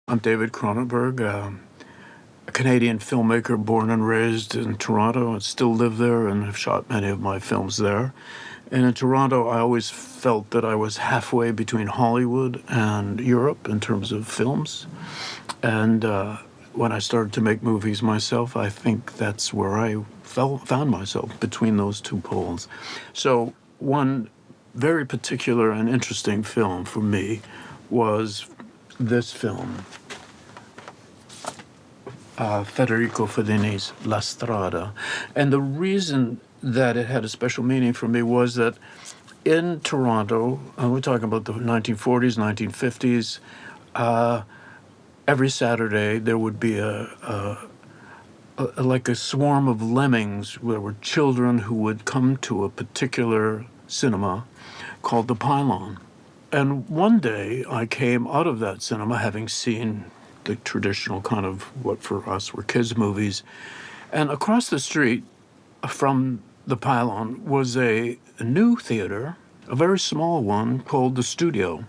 I'm David Cronenberg, a Canadian filmmaker born and raised in Toronto and still live there and have shot many of my films there. And in Toronto, I always felt that I was halfway between Hollywood and Europe in terms of films. And when I started to make movies myself, I think that's where I found myself, between those two poles. So one very particular and interesting film for me was this film, Federico Fellini's La Strada. And the reason that it had a special meaning for me was that in Toronto, we're talking about the 1940s, 1950s, every Saturday there would be like a swarm of lemmings. There were children who would come to a particular cinema called the Pylon. And one day I came out of that cinema having seen the traditional kind of what for us were kids' movies. And across the street from the Pylon was a new theater, a very small one called the Studio.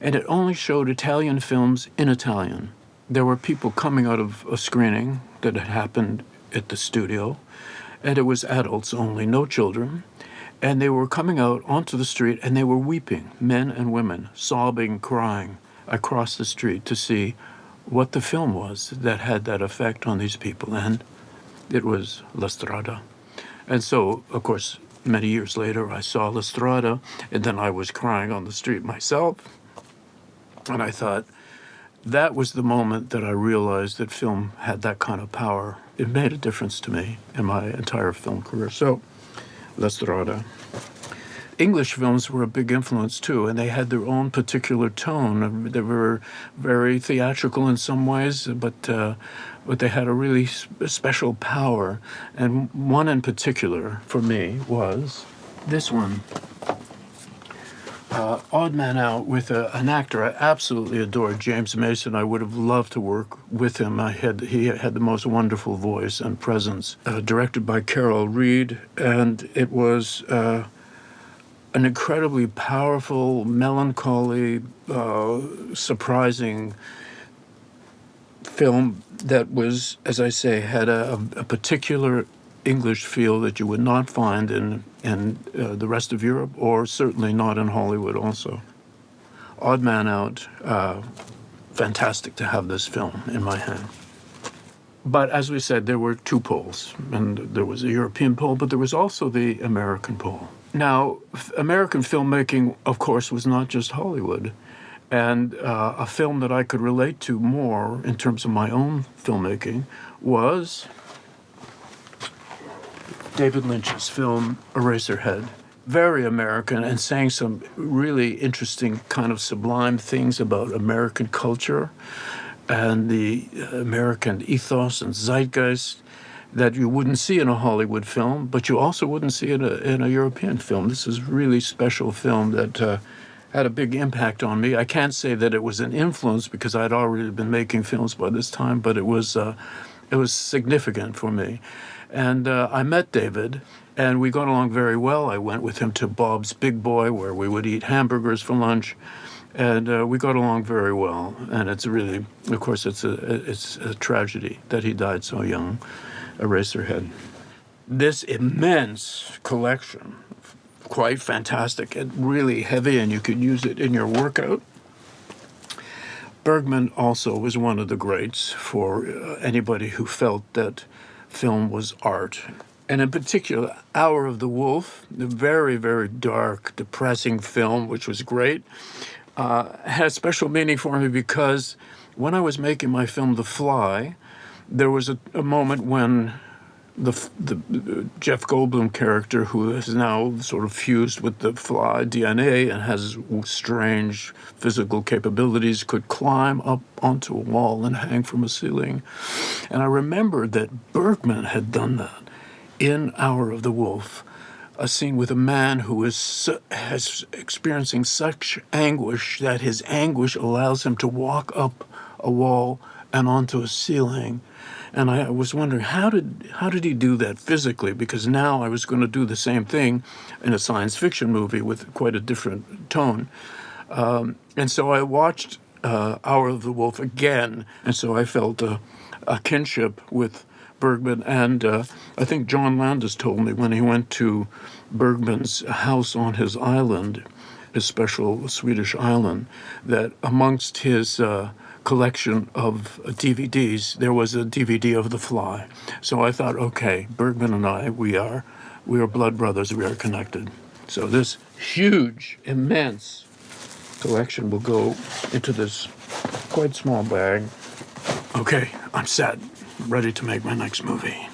And it only showed Italian films in Italian. There were people coming out of a screening that had happened at the Studio, and it was adults only, no children. And they were coming out onto the street and they were weeping, men and women, sobbing, crying across the street to see what the film was that had that effect on these people. And it was La Strada. And so, of course, many years later, I saw La Strada, and then I was crying on the street myself. And I thought, that was the moment that I realized that film had that kind of power. It made a difference to me in my entire film career. So, La Strada. English films were a big influence too, and they had their own particular tone. They were very theatrical in some ways, but they had a really special power. And one in particular for me was this one. Odd Man Out, with an actor I absolutely adored, James Mason. I would have loved to work with him. He had the most wonderful voice and presence. Directed by Carol Reed, and it was an incredibly powerful, melancholy, surprising film that was, as I say, had a particular English feel that you would not find in the rest of Europe, or certainly not in Hollywood also. Odd Man Out, fantastic to have this film in my hand. But as we said, there were two poles, and there was a European pole, but there was also the American pole. Now, American filmmaking, of course, was not just Hollywood. And a film that I could relate to more in terms of my own filmmaking was David Lynch's film Eraserhead. Very American, and saying some really interesting kind of sublime things about American culture and the American ethos and zeitgeist that you wouldn't see in a Hollywood film, but you also wouldn't see in a European film. This is a really special film that had a big impact on me. I can't say that it was an influence because I'd already been making films by this time, but it was significant for me. And I met David, and we got along very well. I went with him to Bob's Big Boy, where we would eat hamburgers for lunch, and we got along very well. And it's really, of course, it's a tragedy that he died so young, Eraserhead. This immense collection, quite fantastic and really heavy, and you could use it in your workout. Bergman also was one of the greats for anybody who felt that film was art. And in particular, Hour of the Wolf, the very, very dark, depressing film, which was great, had a special meaning for me because when I was making my film The Fly, there was a moment when the Jeff Goldblum character, who is now sort of fused with the Fly DNA and has strange physical capabilities, could climb up onto a wall and hang from a ceiling. And I remembered that Bergman had done that in Hour of the Wolf, a scene with a man who is experiencing such anguish that his anguish allows him to walk up a wall and onto a ceiling. And I was wondering, how did he do that physically? Because now I was going to do the same thing in a science fiction movie with quite a different tone. And so I watched Hour of the Wolf again. And so I felt a kinship with Bergman. And I think John Landis told me when he went to Bergman's house on his island, his special Swedish island, that amongst his collection of DVDs, there was a DVD of The Fly. So I thought, okay, Bergman and I, we are blood brothers, we are connected. So this huge, immense collection will go into this quite small bag. Okay, I'm set, ready to make my next movie.